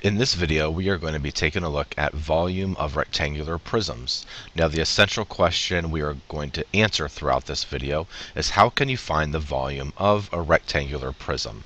In this video, we are going to be taking a look at volume of rectangular prisms. Now, the essential question we are going to answer throughout this video is how can you find the volume of a rectangular prism?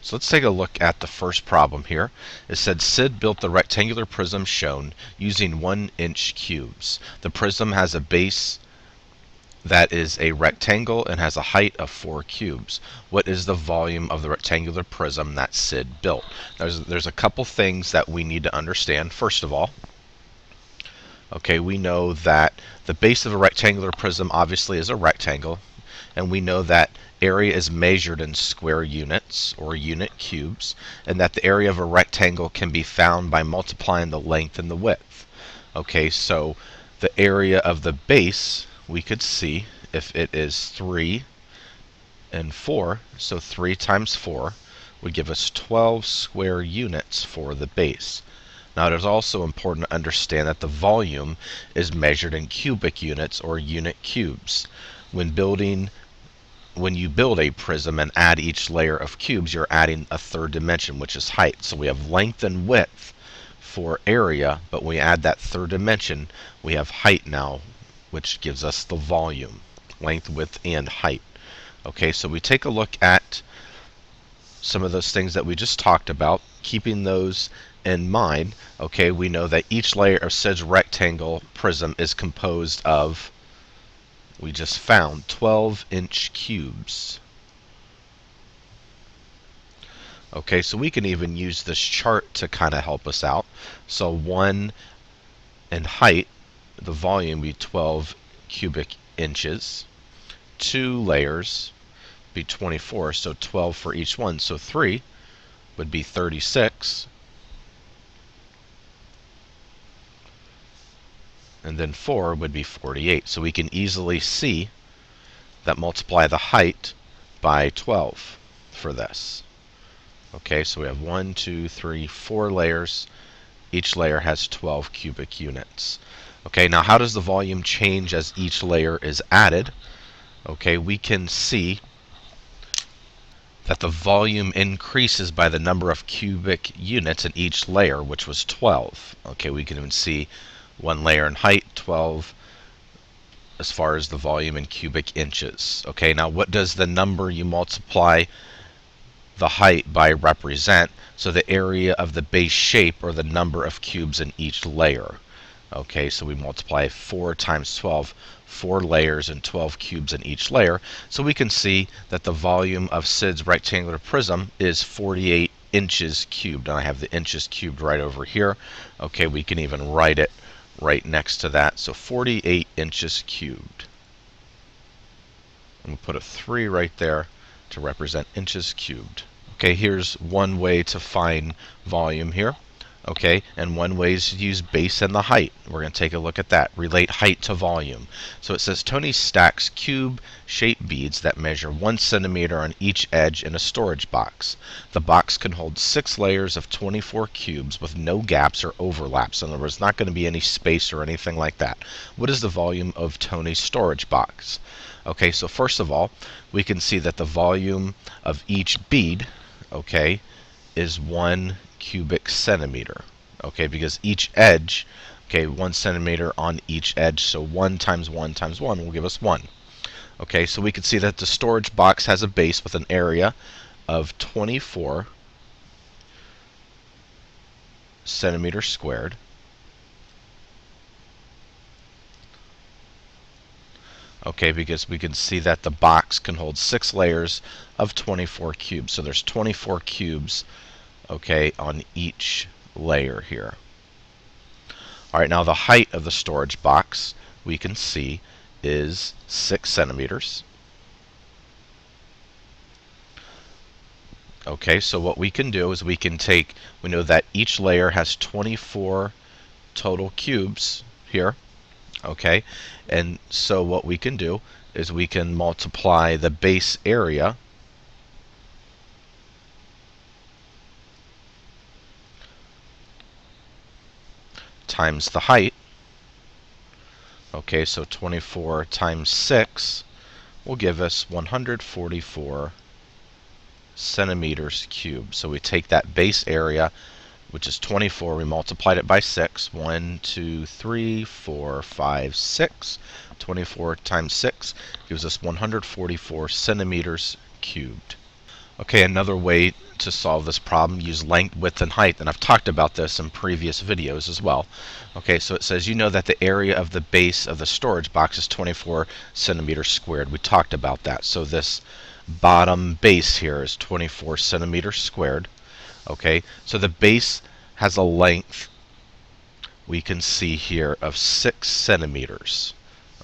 So let's take a look at the first problem here. It said Sid built the rectangular prism shown using 1-inch cubes. The prism has a base that is a rectangle and has a height of 4 cubes. What is the volume of the rectangular prism that Sid built? There's a couple things that we need to understand. First of all, okay, we know that the base of a rectangular prism obviously is a rectangle, and we know that area is measured in square units or unit cubes, and that the area of a rectangle can be found by multiplying the length and the width. Okay, so the area of the base we could see if it is 3 and 4, so 3 times 4 would give us 12 square units for the base. Now, it is also important to understand that the volume is measured in cubic units or unit cubes. When you build a prism and add each layer of cubes, you're adding a third dimension, which is height. So we have length and width for area, but when we add that third dimension, we have height now, which gives us the volume, length, width, and height. Okay, so we take a look at some of those things that we just talked about, keeping those in mind. Okay, we know that each layer of Sid's rectangle prism is composed of, we just found, 12-inch cubes. Okay, so we can even use this chart to kind of help us out. So 1 in height, the volume would be 12 cubic inches. 2 layers be 24, so 12 for each one. So 3 would be 36. And then 4 would be 48. So we can easily see that multiply the height by 12 for this. Okay, so we have 1, 2, 3, 4 layers. Each layer has 12 cubic units. Okay, now how does the volume change as each layer is added? Okay, we can see that the volume increases by the number of cubic units in each layer, which was 12. Okay, we can even see 1 layer in height, 12 as far as the volume in cubic inches. Okay, now what does the number you multiply the height by represent? So the area of the base shape, or the number of cubes in each layer. Okay, so we multiply 4 times 12, 4 layers and 12 cubes in each layer. So we can see that the volume of Sid's rectangular prism is 48 inches cubed. And I have the inches cubed right over here. Okay, we can even write it right next to that. So 48 inches cubed. And we'll put a 3 right there to represent inches cubed. Okay, here's one way to find volume here. Okay, and one way is to use base and the height. We're going to take a look at that. Relate height to volume. So it says Tony stacks cube-shaped beads that measure 1 centimeter on each edge in a storage box. The box can hold 6 layers of 24 cubes with no gaps or overlaps. In other words, not going to be any space or anything like that. What is the volume of Tony's storage box? Okay, so first of all, we can see that the volume of each bead, okay, is 1 cubic centimeter. Okay, because each edge, okay, 1 centimeter on each edge, so 1 times 1 times 1 will give us 1. Okay, so we can see that the storage box has a base with an area of 24 centimeters squared. Okay, because we can see that the box can hold 6 layers of 24 cubes. So there's 24 cubes, okay, on each layer here. All right, now the height of the storage box we can see is 6 centimeters. Okay, so what we can do is we know that each layer has 24 total cubes here. Okay, and so what we can do is we can multiply the base area times the height. Okay, so 24 times 6 will give us 144 centimeters cubed. So we take that base area, which is 24, we multiplied it by 6. 1, 2, 3, 4, 5, 6. 24 times 6 gives us 144 centimeters cubed. Okay, another way to solve this problem, use length, width, and height, and I've talked about this in previous videos as well. Okay, so it says you know that the area of the base of the storage box is 24 centimeters squared. We talked about that. So this bottom base here is 24 centimeters squared. Okay, so the base has a length, we can see here, of 6 centimeters.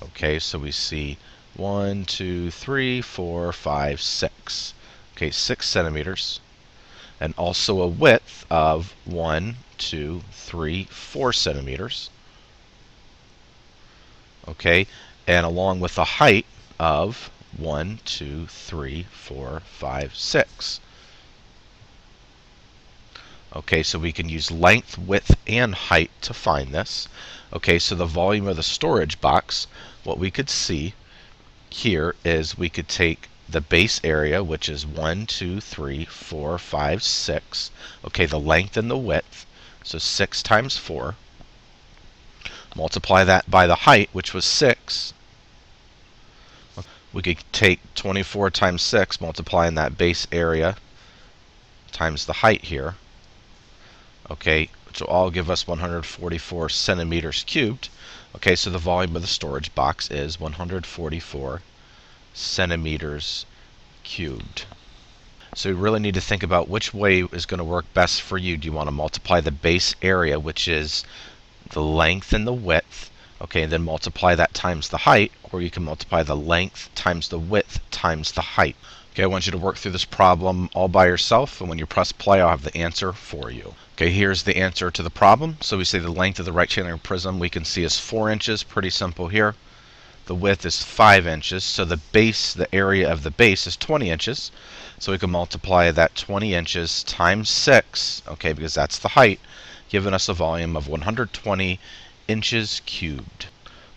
Okay, so we see 1, 2, 3, 4, 5, 6. Okay, 6 centimeters. And also a width of 1, 2, 3, 4 centimeters. Okay, and along with a height of 1, 2, 3, 4, 5, 6. Okay, so we can use length, width, and height to find this. Okay, so the volume of the storage box, what we could see here is we could take the base area, which is 1, 2, 3, 4, 5, 6. Okay, the length and the width, so 6 times 4. Multiply that by the height, which was 6. We could take 24 times 6, multiplying that base area times the height here. Okay, which will all give us 144 centimeters cubed. Okay, so the volume of the storage box is 144 centimeters cubed. So you really need to think about which way is going to work best for you. Do you want to multiply the base area, which is the length and the width, okay, and then multiply that times the height, or you can multiply the length times the width times the height. Okay, I want you to work through this problem all by yourself, and when you press play, I'll have the answer for you. Okay, here's the answer to the problem. So we say the length of the rectangular prism we can see is 4 inches, pretty simple here. The width is 5 inches, so the base, the area of the base is 20 inches. So we can multiply that 20 inches times 6, okay, because that's the height, giving us a volume of 120 inches cubed.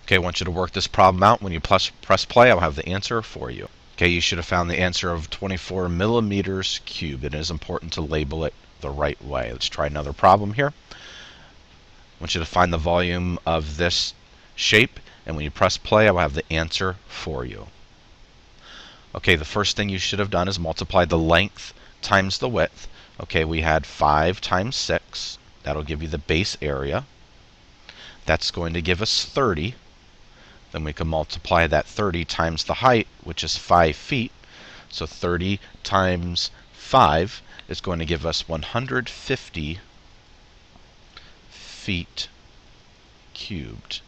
Okay, I want you to work this problem out. When you press play, I'll have the answer for you. Okay, you should have found the answer of 24 millimeters cubed. It is important to label it the right way. Let's try another problem here. I want you to find the volume of this shape, and when you press play, I will have the answer for you. Okay, the first thing you should have done is multiply the length times the width. Okay, we had 5 times 6. That'll give you the base area. That's going to give us 30. Then we can multiply that 30 times the height, which is 5 feet. So 30 times 5 is going to give us 150 feet cubed.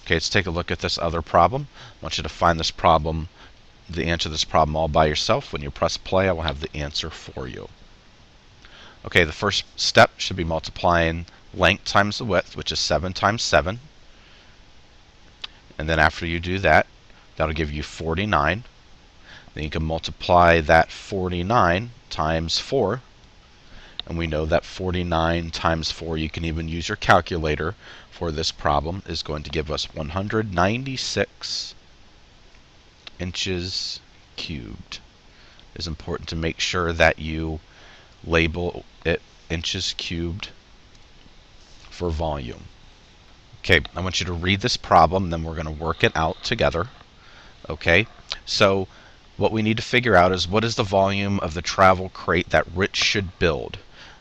Okay, let's take a look at this other problem. I want you to find this problem, the answer to this problem all by yourself. When you press play, I will have the answer for you. Okay, the first step should be multiplying length times the width, which is 7 times 7. And then after you do that, that'll give you 49. Then you can multiply that 49 times 4. And we know that 49 times 4, you can even use your calculator for this problem, is going to give us 196 inches cubed. It is important to make sure that you label it inches cubed for volume. Okay, I want you to read this problem, then we're going to work it out together. Okay, so what we need to figure out is what is the volume of the travel crate that Rich should build.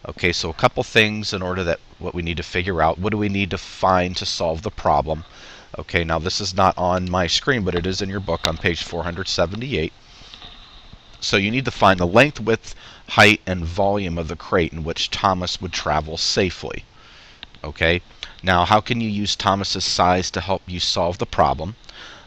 Okay, so a couple things in order that what we need to figure out. What do we need to find to solve the problem? Okay, now this is not on my screen, but it is in your book on page 478. So you need to find the length, width, height, and volume of the crate in which Thomas would travel safely. Okay, now how can you use Thomas's size to help you solve the problem?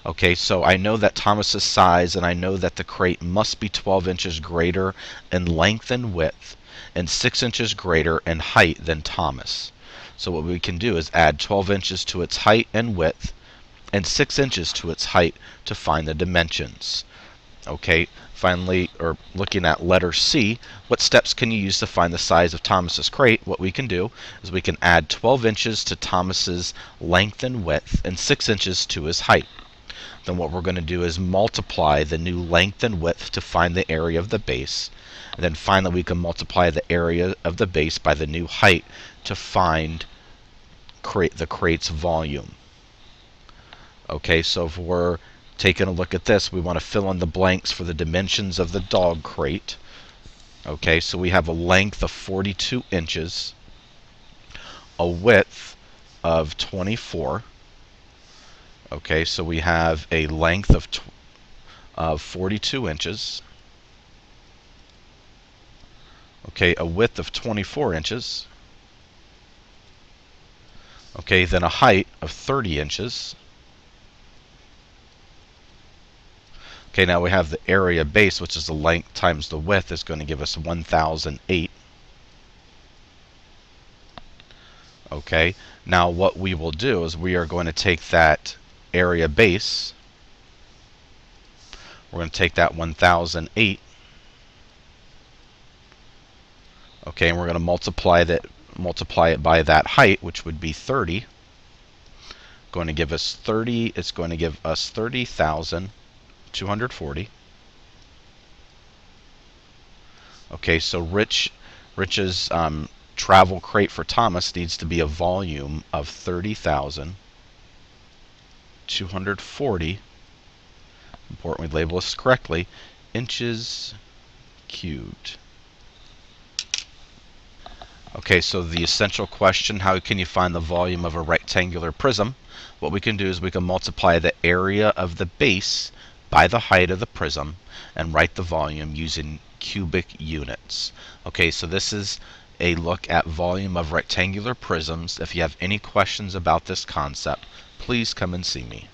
Okay, so I know that Thomas's size, and I know that the crate must be 12 inches greater in length and width, and 6 inches greater in height than Thomas. So what we can do is add 12 inches to its height and width, and 6 inches to its height to find the dimensions. Okay, finally, or looking at letter C, what steps can you use to find the size of Thomas's crate? What we can do is we can add 12 inches to Thomas's length and width, and 6 inches to his height. then what we're going to do is multiply the new length and width to find the area of the base. And then finally we can multiply the area of the base by the new height to find the crate's volume. Okay, so if we're taking a look at this, we want to fill in the blanks for the dimensions of the dog crate. Okay, so we have a length of 42 inches, a width of 24. Okay, so we have a length of 42 inches. Okay, a width of 24 inches. Okay, then a height of 30 inches. Okay, now we have the area base, which is the length times the width, is going to give us 1008. Okay, now what we will do is we are going to take that area base, we're going to take that 1008, okay, and we're going to multiply it by that height, which would be 30. Going to give us 30. It's going to give us 30,240. Okay, so Rich's travel crate for Thomas needs to be a volume of 30,240. Important we label this correctly. Inches cubed. Okay, so the essential question, how can you find the volume of a rectangular prism? What we can do is we can multiply the area of the base by the height of the prism and write the volume using cubic units. Okay, so this is a look at volume of rectangular prisms. If you have any questions about this concept, please come and see me.